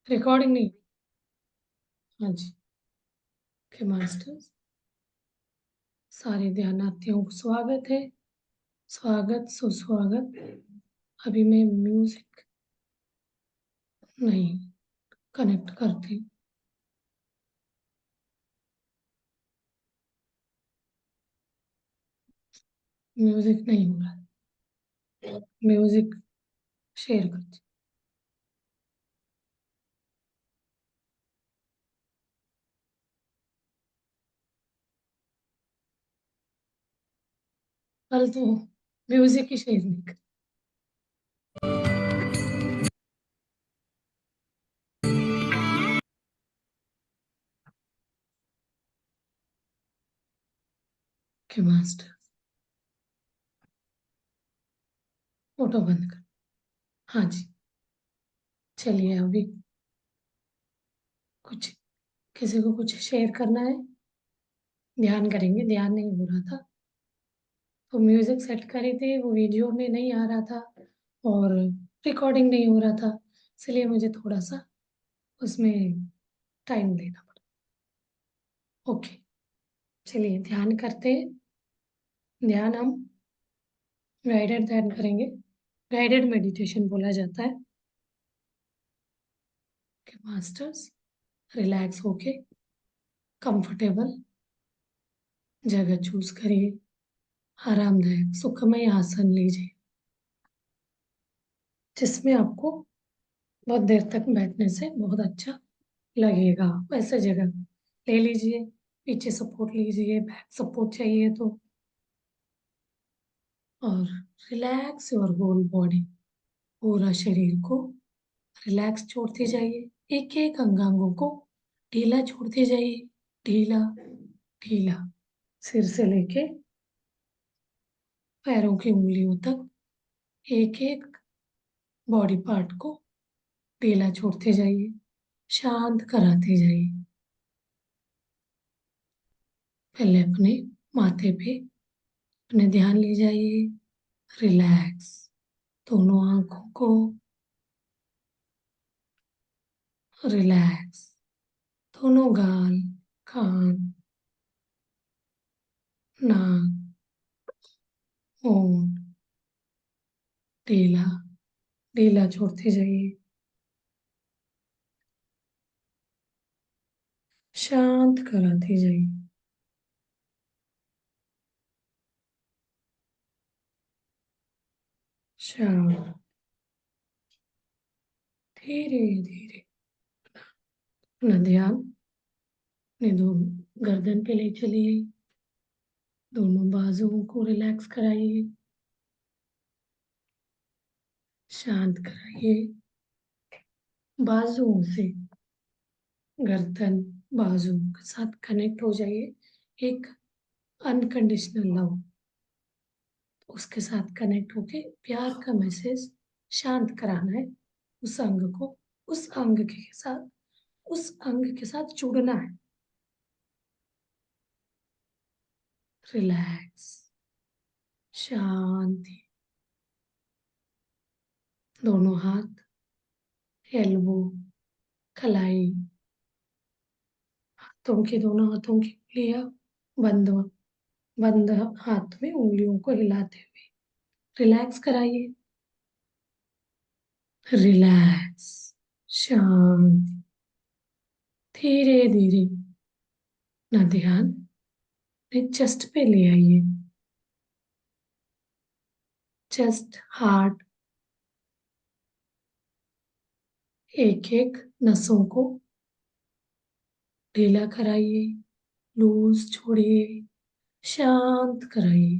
Recording नहीं। हाँ जी। के मास्टर्स सारे ध्यानार्थियों को स्वागत है। स्वागत सुस्वागत। अभी मैं म्यूजिक नहीं कनेक्ट करती। म्यूजिक नहीं हो रहा। म्यूजिक शेयर करती। कल तो म्यूजिक ही शेयर नहीं कर। के मास्टर फोटो बंद कर। हाँ जी। चलिए अभी कुछ किसी को कुछ शेयर करना है। ध्यान करेंगे। ध्यान नहीं हो रहा था तो म्यूजिक सेट करे थे, वो वीडियो में नहीं आ रहा था और रिकॉर्डिंग नहीं हो रहा था, इसलिए मुझे थोड़ा सा उसमें टाइम देना पड़ा। ओके। चलिए ध्यान करते हैं। ध्यान हम गाइडेड ध्यान करेंगे। गाइडेड मेडिटेशन बोला जाता है। कि मास्टर्स रिलैक्स होके कंफर्टेबल जगह चूज करिए। आरामदायक सुखमय आसन लीजिए जिसमें आपको बहुत देर तक बैठने से बहुत अच्छा लगेगा। वैसे जगह ले लीजिए। पीछे सपोर्ट लीजिए, बैक सपोर्ट चाहिए तो। और रिलैक्स योर होल बॉडी। पूरा शरीर को रिलैक्स छोड़ते जाइए। एक एक अंगांगों को ढीला छोड़ते जाइए। ढीला ढीला। सिर से लेके पैरों की उंगलियों तक एक एक बॉडी पार्ट को ढीला छोड़ते जाइए। शांत कराते जाइए। पहले अपने माथे पे अपने ध्यान ले जाइए। रिलैक्स दोनों आंखों को। रिलैक्स दोनों गाल, कान, नाक, होंठ। ढीला ढीला छोड़ते जाइए। शांत कराते जाइए। शांत। धीरे धीरे अपना ध्यान अपने दोनों गर्दन पे ले चलिए। दोनों बाजुओं को रिलैक्स कराइए। शांत कराइए। बाजुओं से गर्दन बाजू के साथ कनेक्ट हो जाइए। एक अनकंडीशनल लव उसके साथ कनेक्ट होके प्यार का मैसेज शांत कराना है। उस अंग को उस अंग के साथ उस अंग के साथ जुड़ना है। रिलैक्स। शांति। दोनों हाथ एल्बो, कलाई, हाथों की दोनों हाथों की उंगलियां बंद बंद हाथ में उंगलियों को हिलाते हुए रिलैक्स कराइए। रिलैक्स। शांत। धीरे धीरे अपना ध्यान अपने चेस्ट पे ले आइए। चेस्ट, हार्ट, एक एक नसों को ढीला कराइए। लूज छोड़िए। शांत कराइए।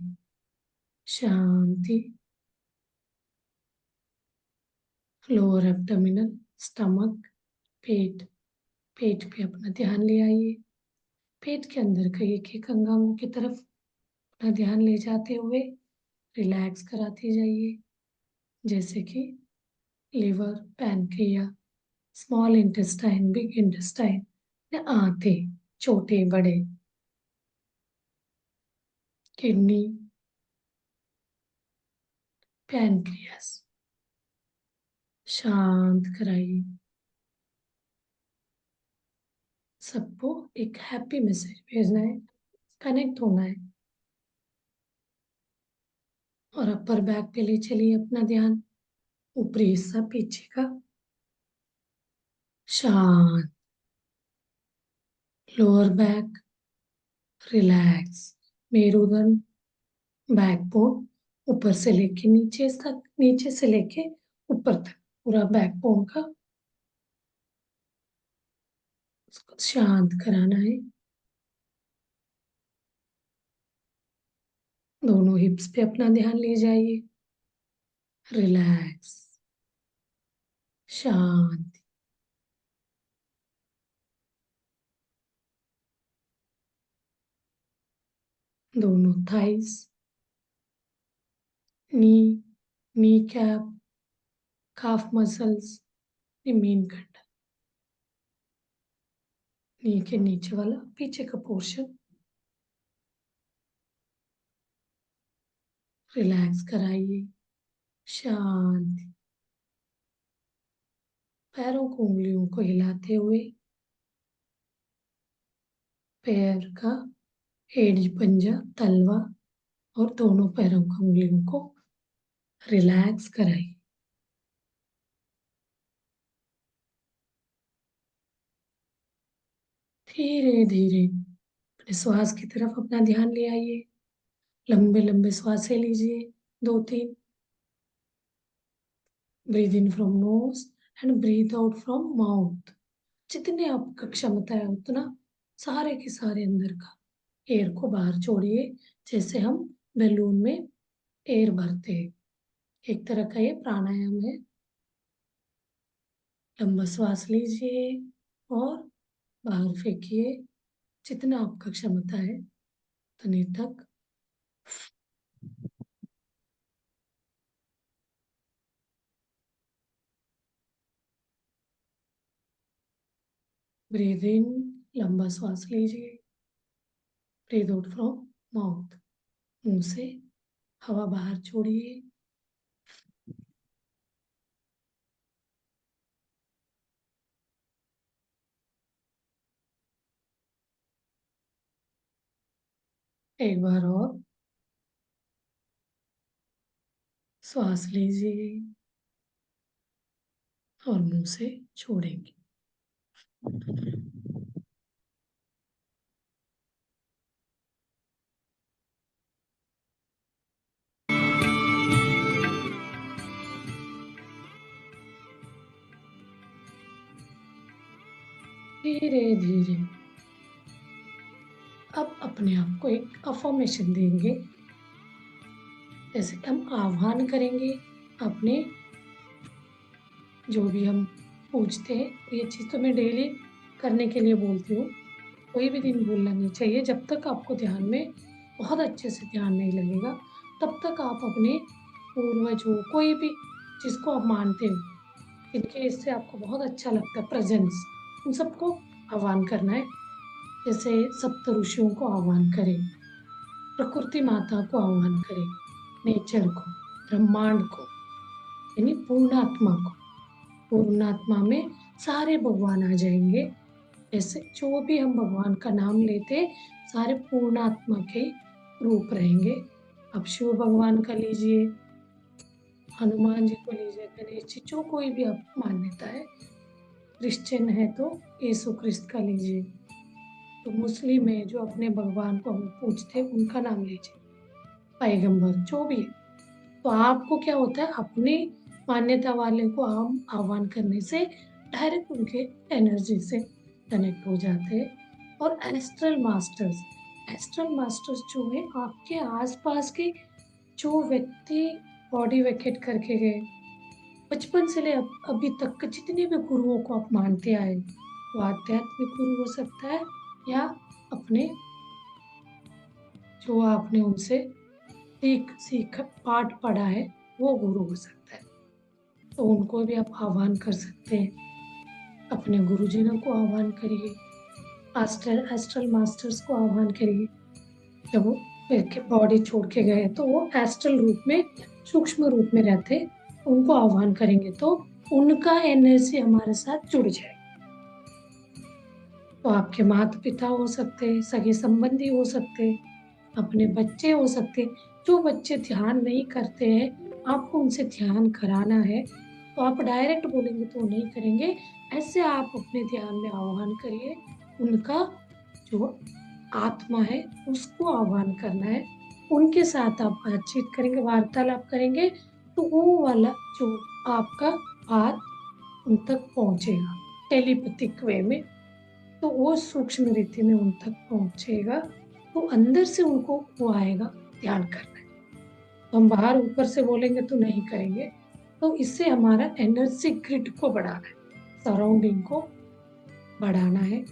शांति। लोअर एब्डोमिनल, स्टमक, पेट। पेट पे अपना ध्यान ले आइए। पेट के अंदर के एक एक अंगांगों की तरफ अपना ध्यान ले जाते हुए रिलैक्स कराते जाइए। जैसे कि liver, pancreas, small intestine, big intestine या आंतें, छोटे बड़े, किडनी, पैनक्रियास। शांत कराइए। सबको एक हैप्पी मैसेज भेजना है, कनेक्ट होना है। और अपर बैक पे ले चलिए अपना ध्यान, ऊपरी हिस्सा पीछे का शांत, लोअर बैक रिलैक्स, मेरुदंड, बैकबोन ऊपर से लेके नीचे तक, नीचे से लेके ऊपर तक पूरा बैकबोन का उसको शांत कराना है। दोनों हिप्स पे अपना ध्यान ले जाइए, रिलैक्स, शांत। दोनों thighs, knee, kneecap, calf muscles, मेन खंड, नी के नीचे वाला पीछे का पोर्शन रिलैक्स कराइए, शांत। पैरों को उंगलियों को हिलाते हुए पैर का एड़ी पंजा तलवा और दोनों पैरों की उंगलियों को रिलैक्स कराइए। धीरे धीरे अपने श्वास की तरफ अपना ध्यान ले आइए, लंबे लंबे श्वासें लीजिए, 2-3। Breathe in from nose and breathe out from mouth. जितने आपका क्षमता है उतना सारे के सारे अंदर का एयर को बाहर छोड़िए, जैसे हम बैलून में एयर भरते हैं। एक तरह का ये प्राणायाम है। लंबा श्वास लीजिए और बाहर फेंकिए, जितना आपका क्षमता है उतने तक। ब्रीद इन, लंबा श्वास लीजिए, ब्रीद आउट फ्रॉम माउथ, मुंह से हवा बाहर छोड़िए। एक बार और श्वास लीजिए और मुंह से छोड़ेंगे। धीरे धीरे अब अपने आप को एक अफर्मेशन देंगे, जैसे कि हम आह्वान करेंगे अपने, जो भी हम पूछते हैं। ये चीज़ तो मैं डेली करने के लिए बोलती हूँ, कोई भी दिन भूलना नहीं चाहिए। जब तक आपको ध्यान में बहुत अच्छे से ध्यान नहीं लगेगा, तब तक आप अपने पूर्वज हो, कोई भी जिसको आप मानते हो, इनके इससे आपको बहुत अच्छा लगता है प्रेजेंस, उन सबको आह्वान करना है। जैसे सप्त ऋषियों को आह्वान करें, प्रकृति माता को आह्वान करें, नेचर को, ब्रह्मांड को, यानी पूर्णात्मा को। पूर्णात्मा में सारे भगवान आ जाएंगे। जैसे जो भी हम भगवान का नाम लेते, सारे पूर्णात्मा के रूप रहेंगे। अब शिव भगवान का लीजिए, हनुमान जी को लीजिए, गणेश जी, जो कोई भी आप मान्यता है। क्रिश्चियन है तो यीशु क्रिस्त का लीजिए। तो मुस्लिम है जो अपने भगवान को हम पूछते हैं, उनका नाम लीजिए। पैगंबर जो भी है। तो आपको क्या होता है, अपने मान्यता वाले को हम आह्वान करने से डायरेक्ट उनके एनर्जी से कनेक्ट हो जाते हैं। और एस्ट्रल मास्टर्स जो है आपके आसपास के जो व्यक्ति बॉडी वेकेट करके गए, बचपन से ले अभी तक के जितने भी गुरुओं को आप मानते आए, वो आध्यात्मिक गुरु हो सकता है या अपने जो आपने उनसे सीख पाठ पढ़ा है वो गुरु हो सकता है। तो उनको भी आप आह्वान कर सकते हैं। अपने गुरुजनों को आह्वान करिए, एस्ट्रल मास्टर्स को आह्वान करिए। जब वो बॉडी छोड़ के गए तो वो एस्ट्रल रूप में, सूक्ष्म रूप में रहते, उनको आह्वान करेंगे तो उनका एनर्जी हमारे साथ जुड़ जाए। तो आपके माता-पिता हो सकते हैं, सगे-संबंधी हो सकते हैं, अपने बच्चे हो सकते हैं। जो बच्चे ध्यान नहीं करते हैं, आपको उनसे ध्यान कराना है, तो आप डायरेक्ट बोलेंगे तो वो नहीं करेंगे। ऐसे आप अपने ध्यान में आह्वान करिए, उनका जो आत्मा है, उसको आह्वान करना है। उनके साथ आप बातचीत करेंगे, वार्तालाप करेंगे, तो वो वाला जो आपका बात उन तक पहुँचेगा, टेलीपैथिक वे में। तो वो सूक्ष्म रीति में उन तक पहुँचेगा, तो अंदर से उनको वो आएगा, ध्यान करना है। तो हम बाहर ऊपर से बोलेंगे तो नहीं करेंगे। तो इससे हमारा एनर्जी ग्रिड को बढ़ाना है, सराउंडिंग को बढ़ाना है।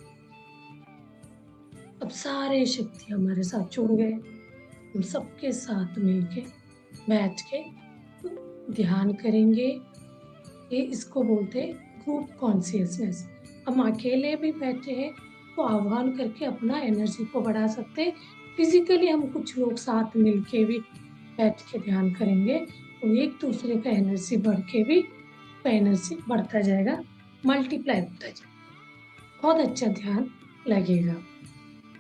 अब सारे शक्ति हमारे साथ जुड़ गए, हम सबके साथ मिलके बैठ के तो ध्यान करेंगे। ये इसको बोलते हैं ग्रुप कॉन्शियसनेस। हम अकेले भी बैठे हैं तो आह्वान करके अपना एनर्जी को बढ़ा सकते हैं। फिजिकली हम कुछ लोग साथ मिलके भी बैठ के ध्यान करेंगे तो एक दूसरे का एनर्जी बढ़ के भी एनर्जी बढ़ता जाएगा, मल्टीप्लाई होता जाएगा। बहुत अच्छा ध्यान लगेगा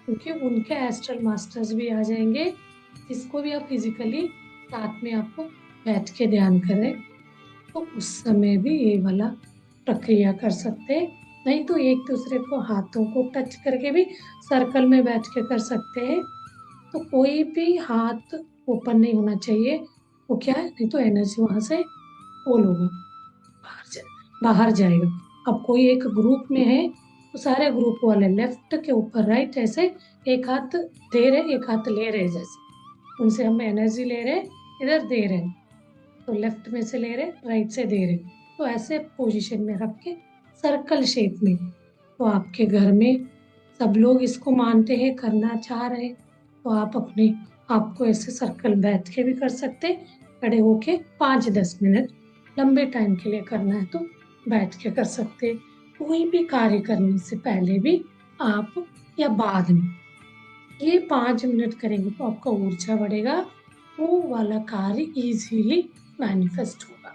क्योंकि उनके एस्ट्रल मास्टर्स भी आ जाएंगे, जिसको भी आप फिजिकली साथ में आपको बैठ के ध्यान करें तो उस समय भी ये वाला प्रक्रिया कर सकते हैं। नहीं तो एक दूसरे को हाथों को टच करके भी सर्कल में बैठ के कर सकते हैं। तो कोई भी हाथ ओपन नहीं होना चाहिए। वो क्या है, नहीं तो एनर्जी वहां से होल होगा, बाहर जाएगा। अब कोई एक ग्रुप में है तो सारे ग्रुप वाले लेफ्ट के ऊपर राइट ऐसे एक हाथ दे रहे एक हाथ ले रहे, जैसे उनसे हम एनर्जी ले रहे इधर दे रहे, तो लेफ्ट में से ले रहे राइट से दे रहे, तो ऐसे पोजीशन में रख के सर्कल शेप में। तो आपके घर में सब लोग इसको मानते हैं, करना चाह रहे, तो आप अपने आपको ऐसे सर्कल बैठ के भी कर सकते, खड़े होके 5-10 मिनट लंबे टाइम के लिए करना है तो बैठ के कर सकते। कोई भी कार्य करने से पहले भी आप या बाद में ये 5 मिनट करेंगे तो आपका ऊर्जा बढ़ेगा, वो वाला कार्य इजीली मैनिफेस्ट होगा।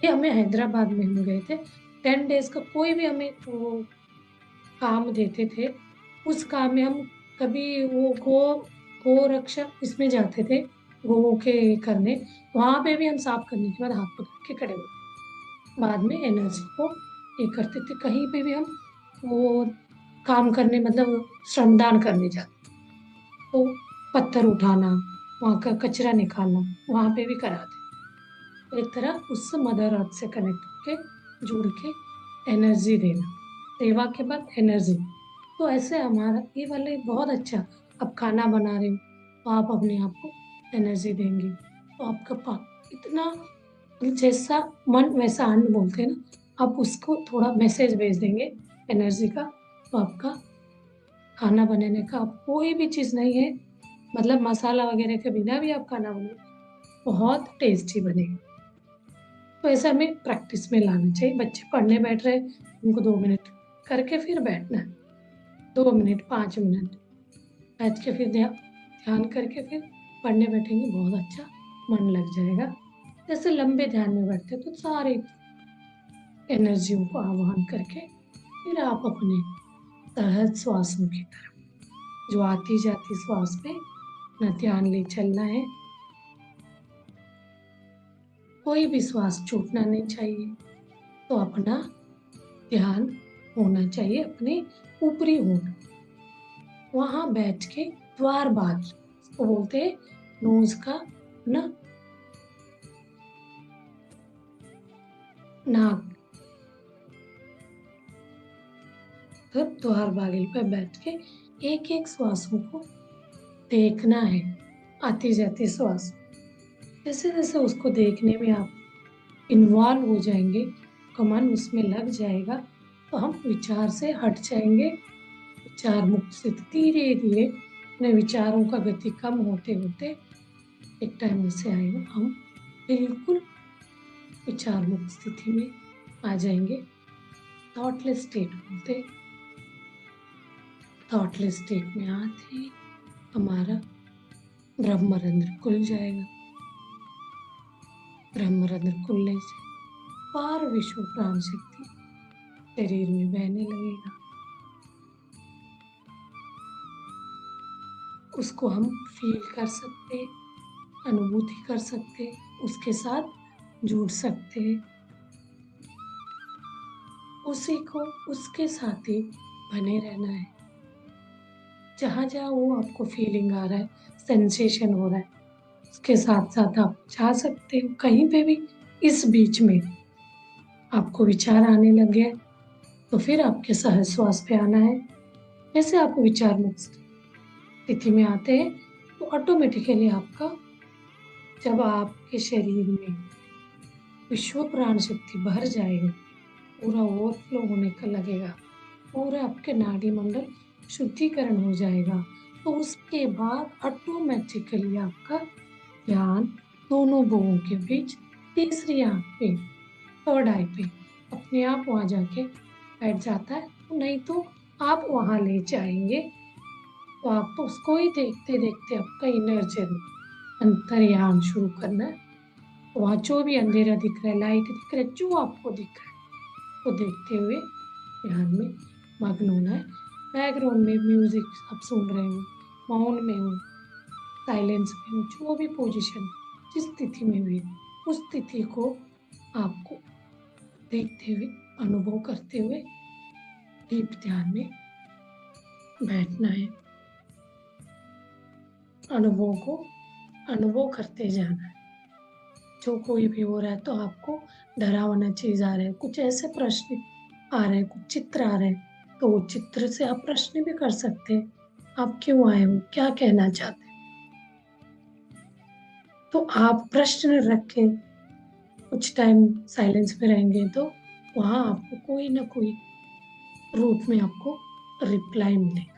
ये हमें हैदराबाद में हम गए थे, 10 डेज का कोई भी हमें वो काम देते थे, उस काम में हम कभी वो गो रक्षा इसमें जाते थे, गो के करने, वहां पे भी हम साफ करने के बाद हाथ पकड़ के खड़े होते, बाद में एनर्जी को ये करते थे। कहीं पे भी हम वो काम करने मतलब श्रमदान करने जाते तो पत्थर उठाना, वहाँ का कचरा निकालना, वहाँ पे भी कराते। एक तरह उस मदर अर्थ से कनेक्ट होके जुड़ के एनर्जी देना, सेवा के बाद एनर्जी। तो ऐसे हमारा ये वाले बहुत अच्छा। अब खाना बना रहे हो तो आप अपने आप को एनर्जी देंगे तो आपका पाक इतना, जैसा मन वैसा अन्न बोलते हैं ना, आप उसको थोड़ा मैसेज भेज देंगे एनर्जी का, तो आपका खाना बनाने का आप कोई भी चीज़ नहीं है, मतलब मसाला वगैरह के बिना भी आप खाना बनाओ बहुत टेस्टी बनेगा। तो ऐसा हमें प्रैक्टिस में लाना चाहिए। बच्चे पढ़ने बैठ रहे हैं, उनको 2 मिनट करके फिर बैठना है, 2 मिनट 5 मिनट बैठ के फिर ध्यान करके फिर पढ़ने बैठेंगे, बहुत अच्छा मन लग जाएगा। जैसे लंबे ध्यान में बैठते तो सारे एनर्जियों को आवाहन करके फिर आप अपने सहज श्वासों की तरफ, जो आती जाती श्वास पे अपना ध्यान ले चलना है। कोई भी श्वास छूटना नहीं चाहिए, तो अपना ध्यान होना चाहिए अपने ऊपरी होंठ, वहां बैठ के द्वार बात इसको बोलते हैं, नोज का ना नाक, तो द्वार बागिल पे बैठ के एक एक श्वासों को देखना है, आती जाती श्वास। जैसे जैसे उसको देखने में आप इन्वॉल्व हो जाएंगे, आपका मन उसमें लग जाएगा, तो हम विचार से हट जाएंगे। विचार मुक्त से धीरे धीरे अपने विचारों का गति कम होते होते एक टाइम ऐसे आएगा, हम बिल्कुल विचार मुक्त स्थिति में आ जाएंगे। थॉटलेस स्टेट बोलते, थॉटलेस स्टेट में आते हमारा ब्रह्मरंध्र खुल जाएगा। ब्रह्मरंध्र खुलने से पार विश्व प्राण शक्ति शरीर में बहने लगेगा। उसको हम फ़ील कर सकते, अनुभूति कर सकते, उसके साथ जुड़ सकते। उसी को उसके साथ ही बने रहना है। जहाँ-जहाँ वो आपको फ़ीलिंग आ रहा है, सेंसेशन हो रहा है, उसके साथ-साथ आप जा सकते हो कहीं पे भी। इस बीच में आपको विचार आने लग गया, तो फिर आपके सहज श्वास पे आना है। जैसे आप विचार मुक्त स्थिति में आते हैं, तो ऑटोमेटिकली आपका जब आपके शरीर में विश्व प्राण शक्ति भर जाएगी, पूरा ओवरफ्लो होने का लगेगा, पूरा आपके नाड़ी मंडल शुद्धिकरण हो जाएगा, तो उसके बाद ऑटोमेटिकली आपका ध्यान दोनों भुवों के बीच तीसरी आंख पे, थर्ड आई पे अपने आप वहां जाके बैठ जाता है। नहीं तो आप वहां ले जाएंगे, तो आप उसको ही देखते देखते आपका इनर जर्नी, अंतर्यान शुरू करना है। वहाँ जो भी अंधेरा दिख रहा है, लाइट दिख रहा है, जो आपको दिख रहा है, वो देखते हुए ध्यान में मग्न होना है। बैकग्राउंड में म्यूजिक आप सुन रहे हो, मौन में हो, साइलेंस में हो, जो भी पोजीशन, जिस स्थिति में भी हो, उस स्थिति को आपको देखते हुए, अनुभव करते हुए डीप ध्यान में बैठना है। अनुभव को अनुभव करते जाना है। जो कोई भी हो रहा है, तो आपको डरावना चीज आ रहा है, कुछ ऐसे प्रश्न आ रहे हैं, कुछ चित्र आ रहे हैं, तो वो चित्र से आप प्रश्न भी कर सकते हैं। आप क्यों आए हो, क्या कहना चाहते हैं, तो आप प्रश्न रख के कुछ टाइम साइलेंस में रहेंगे, तो वहां आपको कोई ना कोई रूप में आपको रिप्लाई मिलेगा।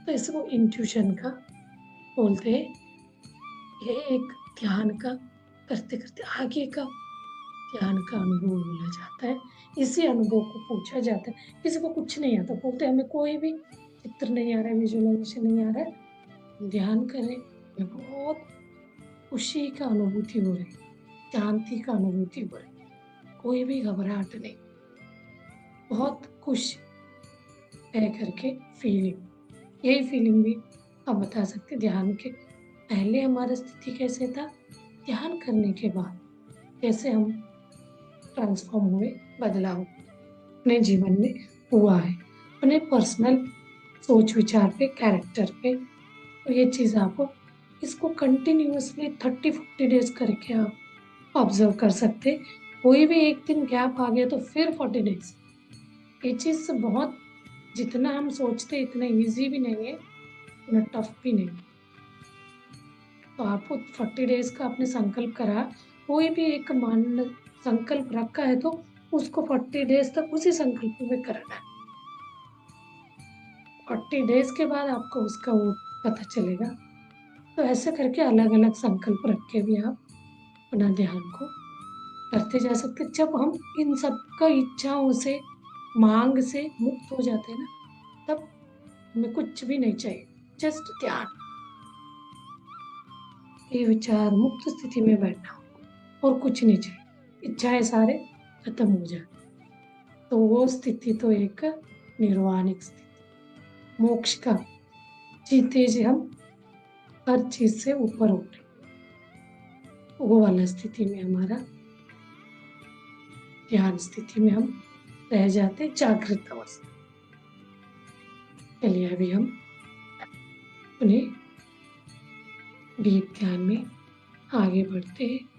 तो इसको इंट्यूशन का बोलते हैं। ये एक ध्यान का करते करते आगे का ध्यान का अनुभव बोला जाता है। इसी अनुभव को पूछा जाता है। किसी को कुछ नहीं आता, बोलते हैं हमें कोई भी चित्र नहीं आ रहा है, विजुअलाइजेशन नहीं आ रहा है, ध्यान करें, हमें बहुत खुशी का अनुभूति हो रही है, शांति का अनुभूति हो रही है, कोई भी घबराहट नहीं, बहुत खुश रह करके फीलिंग। यही फीलिंग भी आप बता सकते। ध्यान के पहले हमारा स्थिति कैसे था, ध्यान करने के बाद कैसे हम ट्रांसफॉर्म हुए, बदलाव अपने जीवन में हुआ है, अपने पर्सनल सोच विचार पे, कैरेक्टर पे। तो ये चीज़ आप इसको कंटिन्यूअसली 30-40 डेज करके आप ऑब्जर्व कर सकते। कोई भी एक दिन गैप आ गया तो फिर 40 डेज। ये चीज़ बहुत, जितना हम सोचते इतना इजी भी नहीं है, उतना टफ भी नहीं। तो आपको 40 डेज का आपने संकल्प करा, कोई भी एक मान संकल्प रखा है, तो उसको 40 डेज तक उसी संकल्प में करना है। 40 डेज के बाद आपको उसका वो पता चलेगा। तो ऐसे करके अलग अलग संकल्प रख के भी आप अपना ध्यान को करते जा सकते। जब हम इन सब का इच्छाओं से, मांग से मुक्त हो जाते हैं ना, तब हमें कुछ भी नहीं चाहिए, जस्ट ध्यान, ये विचार मुक्त स्थिति में बैठना हो और कुछ नहीं चाहिए, इच्छाएं सारे खत्म हो जाए। तो वो स्थिति तो एक निर्वाणिक स्थिति, मोक्ष का, जीते जी हम हर चीज से ऊपर उठे, वो वाला स्थिति में हमारा ध्यान स्थिति में हम रह जाते, जागृत अवस्था। चलिए अभी हम उन्हें डीप ध्यान में आगे बढ़ते हैं।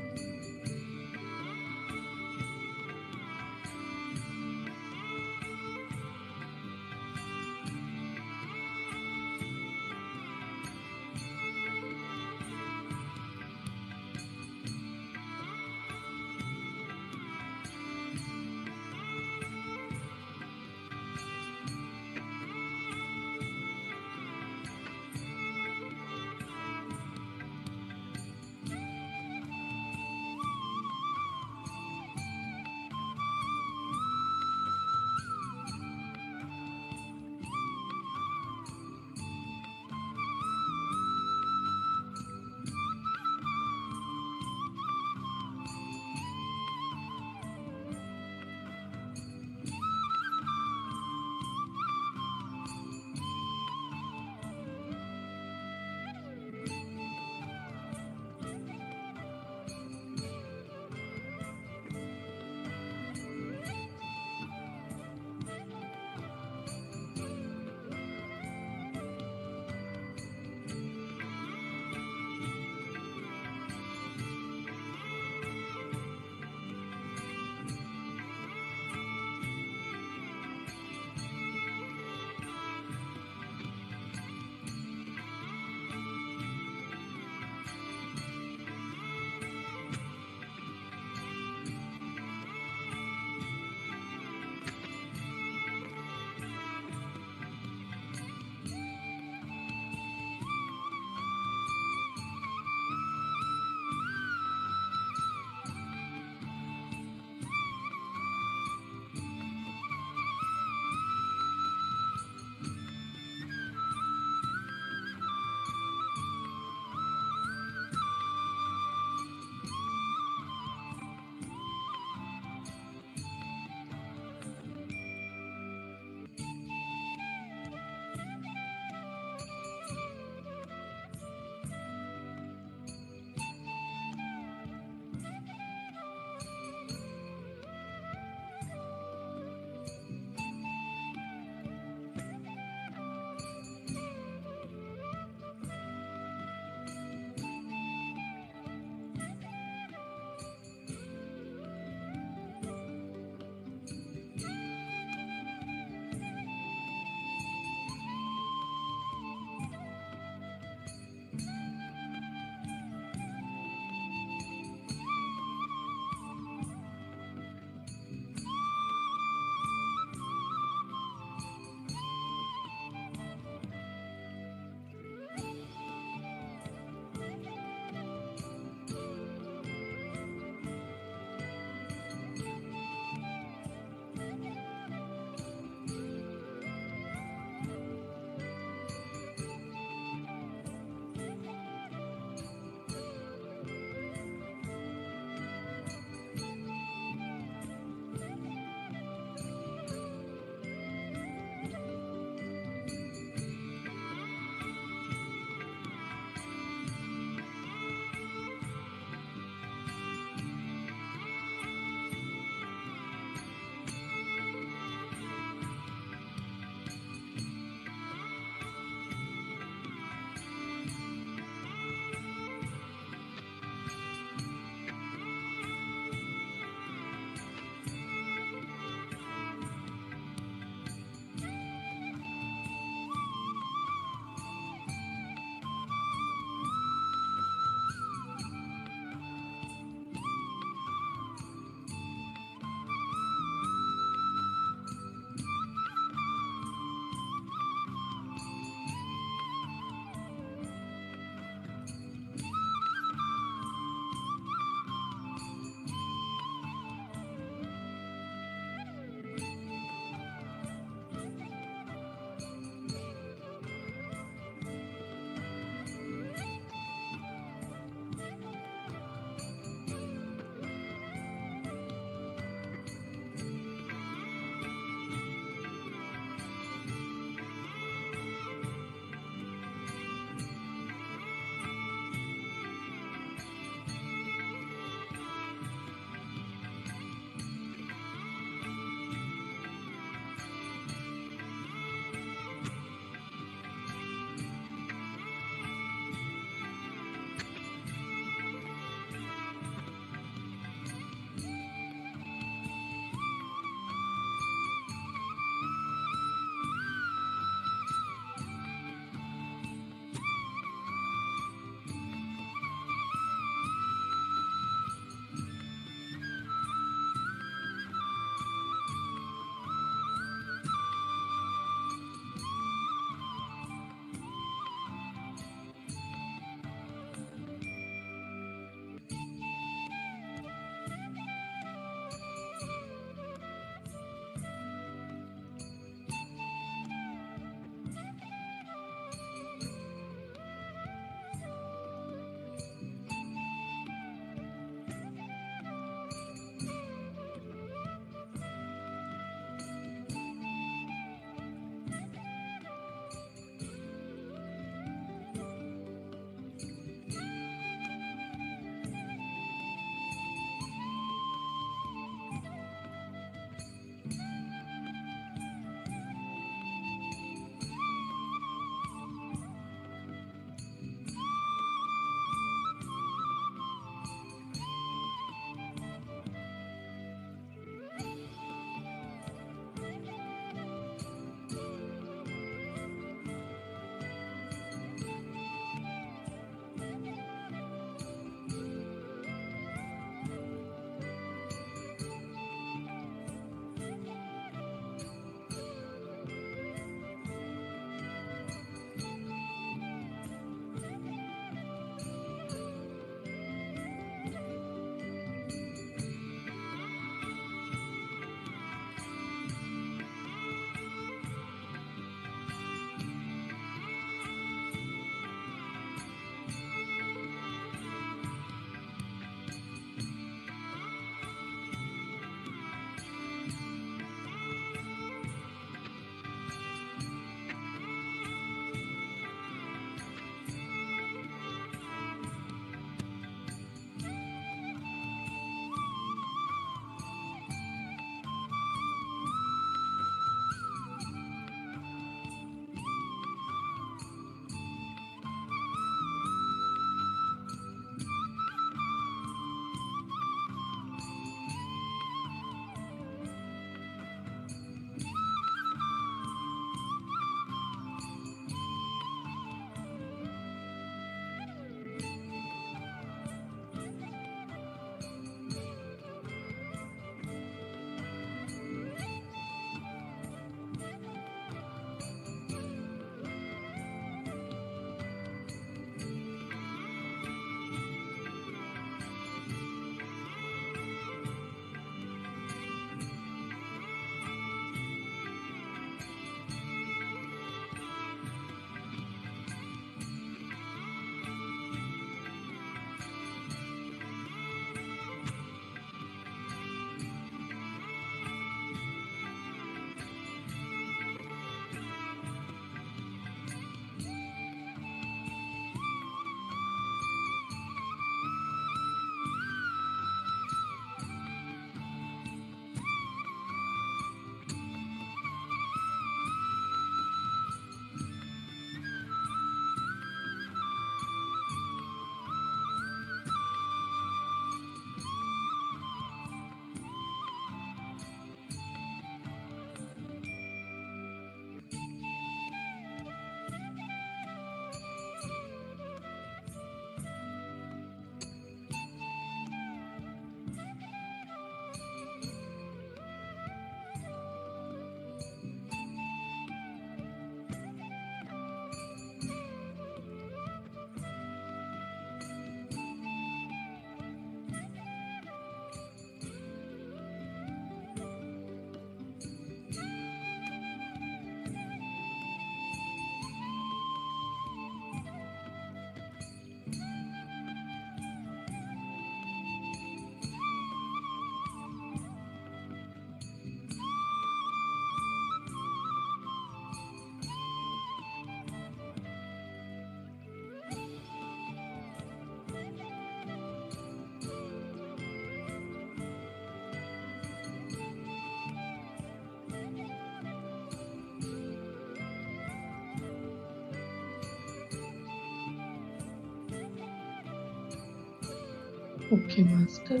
Okay master.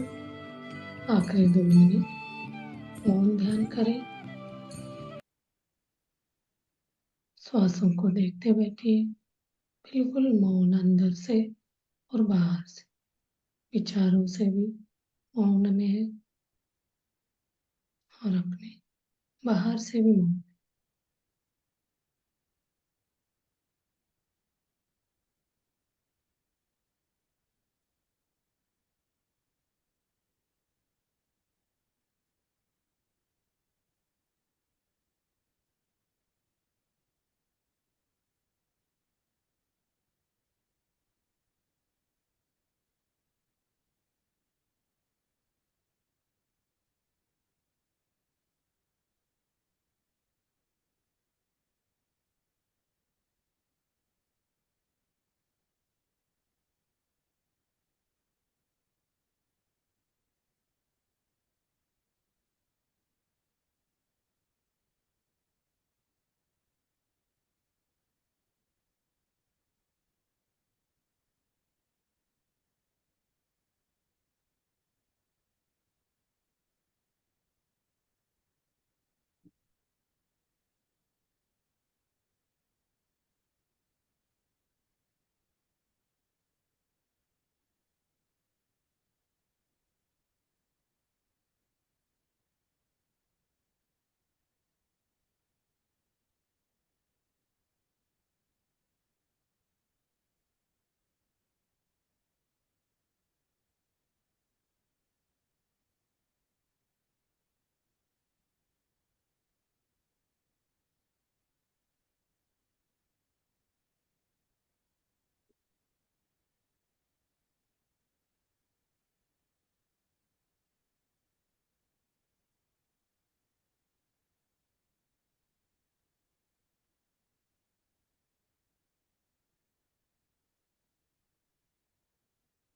आखिरी 2 मिनट मौन ध्यान करें। श्वासों को देखते बैठिए। बिल्कुल मौन अंदर से और बाहर से। विचारों से भी मौन में है और अपने बाहर से भी मौन।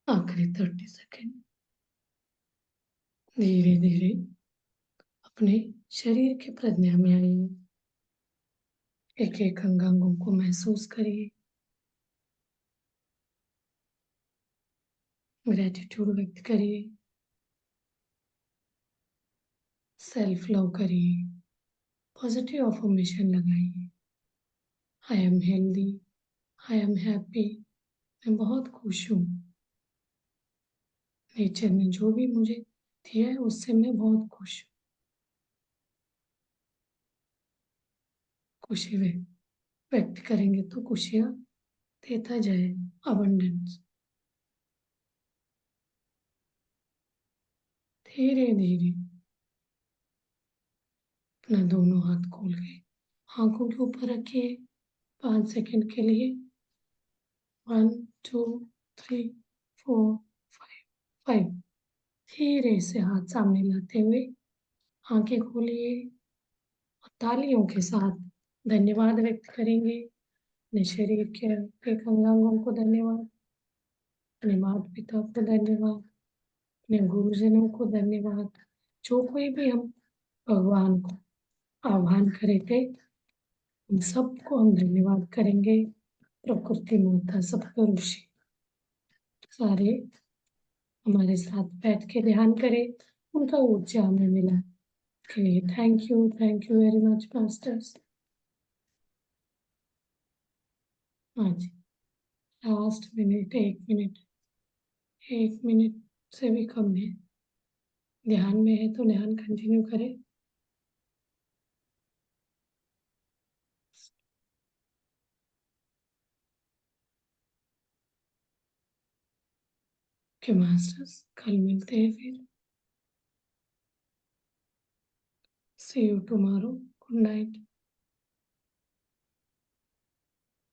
आखिरी 30 सेकंड धीरे धीरे अपने शरीर के प्रज्ञा में आइए। एक एक अंगांगों को महसूस करिए। ग्रेटिट्यूड व्यक्त करिए। सेल्फ लव करिए। पॉजिटिव अफर्मेशन लगाइए। I am healthy. I am happy. मैं बहुत खुश हूँ। नेचर ने जो भी मुझे दिया है उससे मैं बहुत खुश हूँ। खुशी व्यक्त करेंगे तो खुशियाँ देता जाए। अबंडेंस। धीरे धीरे अपना दोनों हाथ खोल के आंखों के ऊपर रखिए 5 सेकंड के लिए। 1 2 3 4 5। धीरे से हाथ सामने लाते हुए आंखें खोलिए और तालियों के साथ धन्यवाद व्यक्त करेंगे। अपने शरीर के एक अंगांगों को धन्यवाद। अपने माता पिता को धन्यवाद। अपने गुरुजनों को धन्यवाद। जो कोई भी हम भगवान को आह्वान करे थे उन सबको हम धन्यवाद करेंगे। प्रकृति माता सप्तऋषि सारे हमारे साथ बैठ के ध्यान करें। उनका ऊर्जा हमें मिला के लिए thank you very much masters. हाँ जी। लास्ट मिनट 1 मिनट से भी कम है। ध्यान में है तो ध्यान कंटिन्यू करें। ओके मास्टर्स, कल मिलते हैं फिर। सी यू टुमारो। Good night.